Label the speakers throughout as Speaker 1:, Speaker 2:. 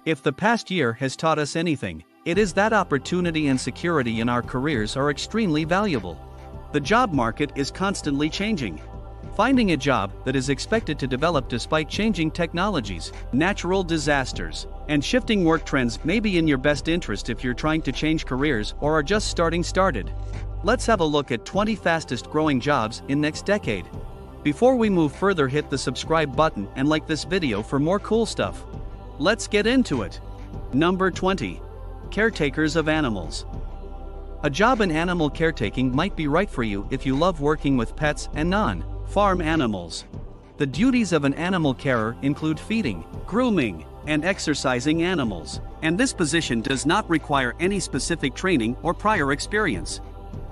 Speaker 1: If the past year has taught us anything, it is that opportunity and security in our careers are extremely valuable. The job market is constantly changing. Finding a job that is expected to develop despite changing technologies, natural disasters, and shifting work trends may be in your best interest if you're trying to change careers or are just started. Let's have a look at 20 fastest growing jobs in next decade. Before we move further, hit the subscribe button and like this video for more cool stuff. Let's get into it. Number 20. Caretakers of animals. A job in animal caretaking might be right for you if you love working with pets and non-farm animals. The duties of an animal carer include feeding, grooming, and exercising animals, and this position does not require any specific training or prior experience.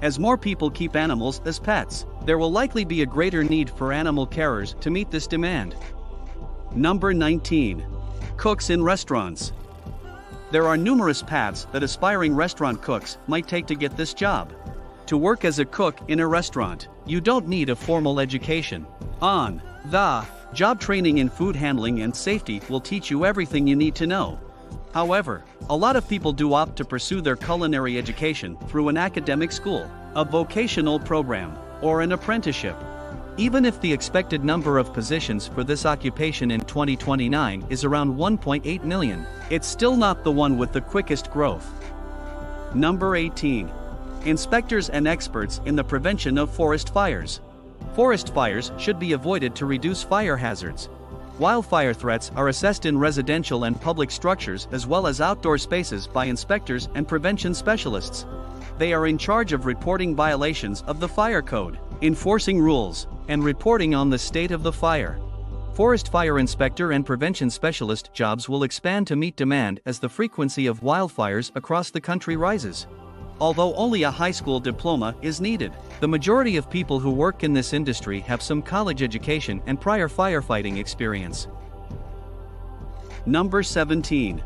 Speaker 1: As more people keep animals as pets, there will likely be a greater need for animal carers to meet this demand. Number 19. Cooks in restaurants. There are numerous paths that aspiring restaurant cooks might take to get this job. To work as a cook in a restaurant, you don't need a formal education. On-the-job training in food handling and safety will teach you everything you need to know. However, a lot of people do opt to pursue their culinary education through an academic school, a vocational program, or an apprenticeship. Even if the expected number of positions for this occupation in 2029 is around 1.8 million, it's still not the one with the quickest growth. Number 18. Inspectors and experts in the prevention of forest fires. Forest fires should be avoided to reduce fire hazards. Wildfire threats are assessed in residential and public structures as well as outdoor spaces by inspectors and prevention specialists. They are in charge of reporting violations of the fire code, enforcing rules, and reporting on the state of the fire. Forest fire inspector and prevention specialist jobs will expand to meet demand as the frequency of wildfires across the country rises. Although only a high school diploma is needed, the majority of people who work in this industry have some college education and prior firefighting experience. Number 17.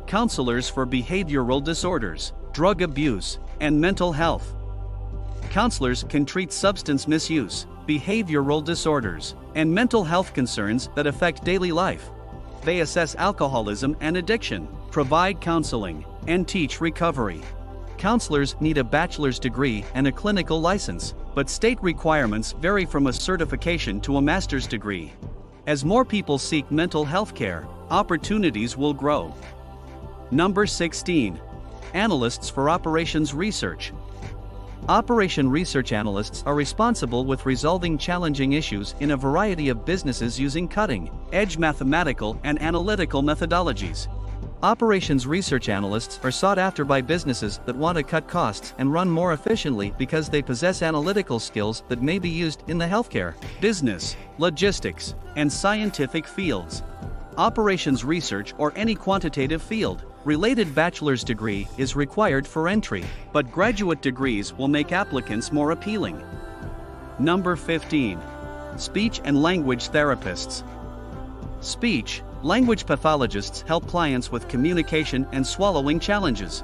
Speaker 1: Counselors for behavioral disorders, drug abuse, and mental health. Counselors can treat substance misuse, behavioral disorders, and mental health concerns that affect daily life. They assess alcoholism and addiction, provide counseling, and teach recovery. Counselors need a bachelor's degree and a clinical license, but state requirements vary from a certification to a master's degree. As more people seek mental health care, opportunities will grow. Number 16. Analysts for operations research. Operation research analysts are responsible with resolving challenging issues in a variety of businesses using cutting-edge mathematical and analytical methodologies. Operations research analysts are sought after by businesses that want to cut costs and run more efficiently because they possess analytical skills that may be used in the healthcare, business, logistics, and scientific fields. Operations research or any quantitative field-related bachelor's degree is required for entry, but graduate degrees will make applicants more appealing. Number 15. Speech and language therapists. Speech-language pathologists help clients with communication and swallowing challenges.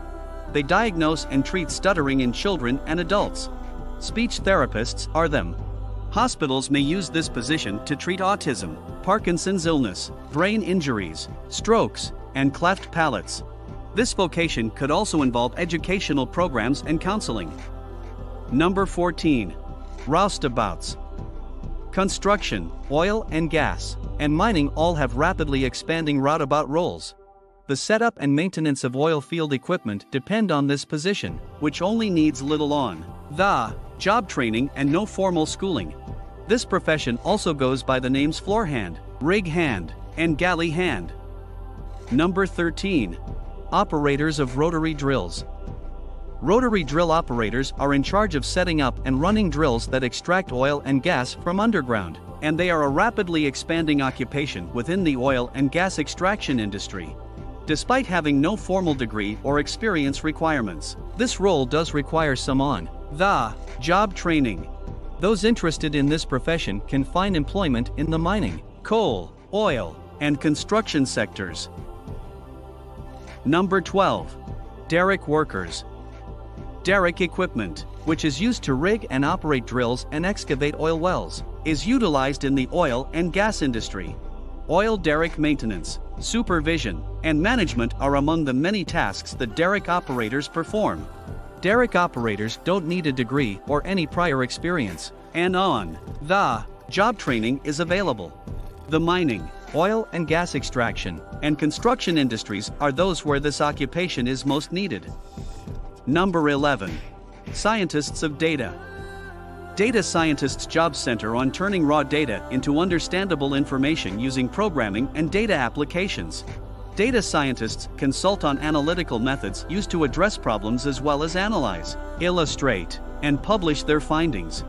Speaker 1: They diagnose and treat stuttering in children and adults. Speech therapists are them. Hospitals may use this position to treat autism, Parkinson's illness, brain injuries, strokes, and cleft palates. This vocation could also involve educational programs and counseling. Number 14. Roustabouts. Construction, oil and gas, and mining all have rapidly expanding roustabout roles. The setup and maintenance of oil field equipment depend on this position, which only needs little on-the-job training and no formal schooling. This profession also goes by the names floor hand, rig hand, and galley hand. Number 13. Operators of rotary drills. Rotary drill operators are in charge of setting up and running drills that extract oil and gas from underground, and they are a rapidly expanding occupation within the oil and gas extraction industry. Despite having no formal degree or experience requirements, this role does require some on-the-job training. Those interested in this profession can find employment in the mining, coal, oil, and construction sectors. Number 12. Derrick workers. Derrick equipment, which is used to rig and operate drills and excavate oil wells, is utilized in the oil and gas industry. Oil derrick maintenance, supervision, and management are among the many tasks that derrick operators perform. Derrick operators don't need a degree or any prior experience, and on the job training is available. The mining, oil and gas extraction, and construction industries are those where this occupation is most needed. Number 11. Scientists of data. Data scientists' jobs center on turning raw data into understandable information using programming and data applications. Data scientists consult on analytical methods used to address problems as well as analyze, illustrate, and publish their findings.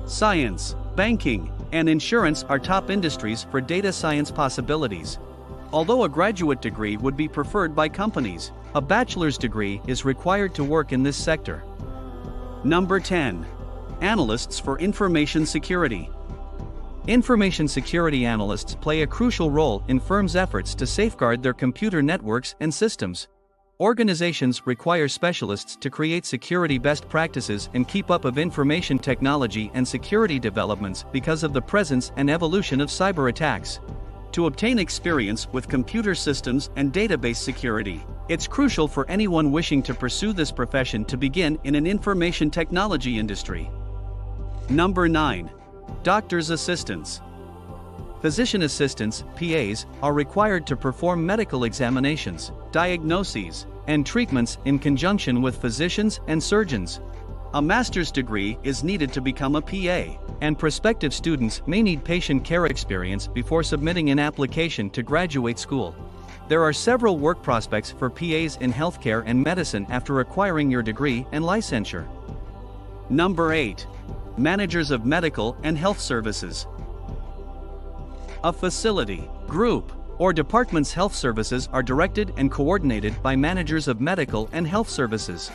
Speaker 1: Science, banking, and insurance are top industries for data science possibilities. Although a graduate degree would be preferred by companies, a bachelor's degree is required to work in this sector. Number 10. Analysts for information security. Information security analysts play a crucial role in firms' efforts to safeguard their computer networks and systems. Organizations require specialists to create security best practices and keep up with information technology and security developments because of the presence and evolution of cyber attacks. To obtain experience with computer systems and database security, it's crucial for anyone wishing to pursue this profession to begin in an information technology industry. Number 9. Doctor's assistants. Physician assistants, PAs, are required to perform medical examinations, diagnoses, and treatments in conjunction with physicians and surgeons. A master's degree is needed to become a PA, and prospective students may need patient care experience before submitting an application to graduate school. There are several work prospects for PAs in healthcare and medicine after acquiring your degree and licensure. Number 8. Managers of medical and health services. A facility, group, or department's health services are directed and coordinated by managers of medical and health services.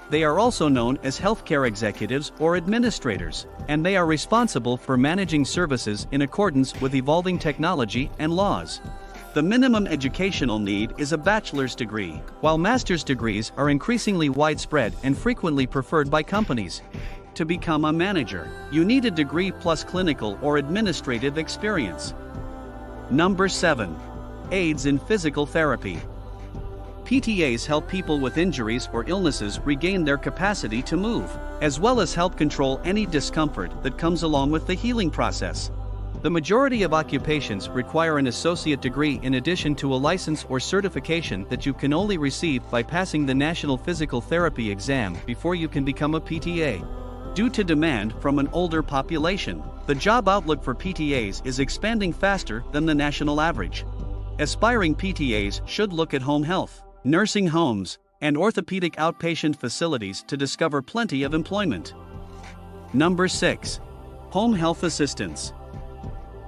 Speaker 1: They are also known as healthcare executives or administrators, and they are responsible for managing services in accordance with evolving technology and laws. The minimum educational need is a bachelor's degree, while master's degrees are increasingly widespread and frequently preferred by companies. To become a manager, you need a degree plus clinical or administrative experience. Number 7. Aids in physical therapy. PTAs help people with injuries or illnesses regain their capacity to move, as well as help control any discomfort that comes along with the healing process. The majority of occupations require an associate degree in addition to a license or certification that you can only receive by passing the National Physical Therapy exam before you can become a PTA. Due to demand from an older population, the job outlook for PTAs is expanding faster than the national average. Aspiring PTAs should look at home health, nursing homes, and orthopedic outpatient facilities to discover plenty of employment. Number 6. Home health assistants.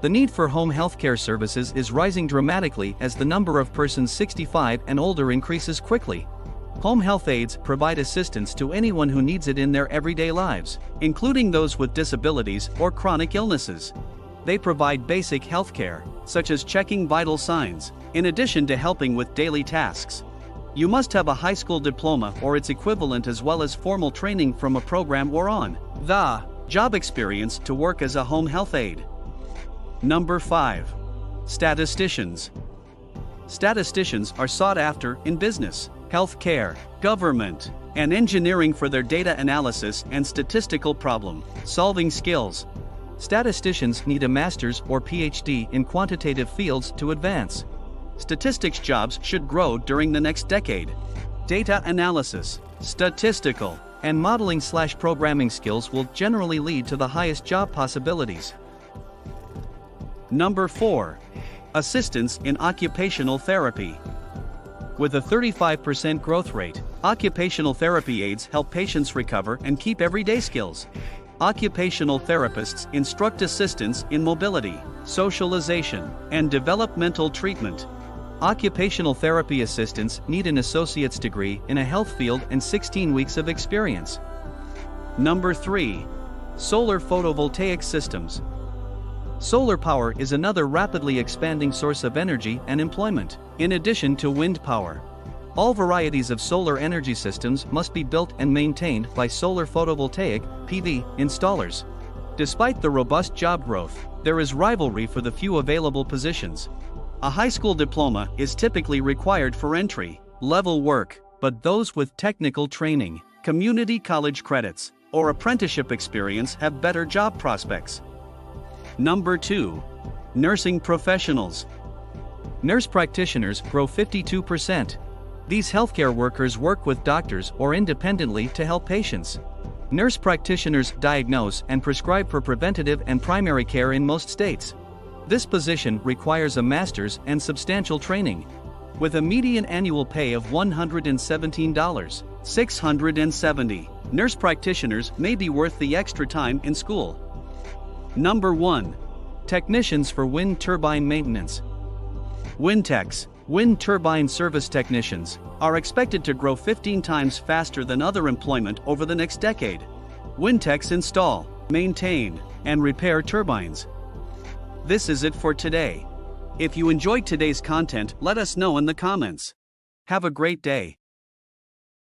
Speaker 1: The need for home health care services is rising dramatically as the number of persons 65 and older increases quickly. Home health aides provide assistance to anyone who needs it in their everyday lives, including those with disabilities or chronic illnesses. They provide basic health care, such as checking vital signs, in addition to helping with daily tasks. You must have a high school diploma or its equivalent as well as formal training from a program or on the job experience to work as a home health aide. Number 5. Statisticians. Statisticians are sought after in business, healthcare, government, and engineering for their data analysis and statistical problem-solving skills. Statisticians need a master's or PhD in quantitative fields to advance. Statistics jobs should grow during the next decade. Data analysis, statistical, and modeling/programming skills will generally lead to the highest job possibilities. Number 4. Assistance in occupational therapy. With a 35% growth rate, occupational therapy aides help patients recover and keep everyday skills. Occupational therapists instruct assistants in mobility, socialization, and developmental treatment. Occupational therapy assistants need an associate's degree in a health field and 16 weeks of experience. Number 3. Solar photovoltaic systems. Solar power is another rapidly expanding source of energy and employment, in addition to wind power. All varieties of solar energy systems must be built and maintained by solar photovoltaic (PV) installers. Despite the robust job growth, there is rivalry for the few available positions. A high school diploma is typically required for entry-level work, but those with technical training, community college credits, or apprenticeship experience have better job prospects. Number 2. Nursing professionals. Nurse practitioners grow 52%. These healthcare workers work with doctors or independently to help patients. Nurse practitioners diagnose and prescribe for preventative and primary care in most states. This position requires a master's and substantial training. With a median annual pay of $117,670, nurse practitioners may be worth the extra time in school. Number 1. Technicians for wind turbine maintenance. Wind techs, wind turbine service technicians, are expected to grow 15 times faster than other employment over the next decade. Wind techs install, maintain, and repair turbines. This is it for today. If you enjoyed today's content, let us know in the comments. Have a great day.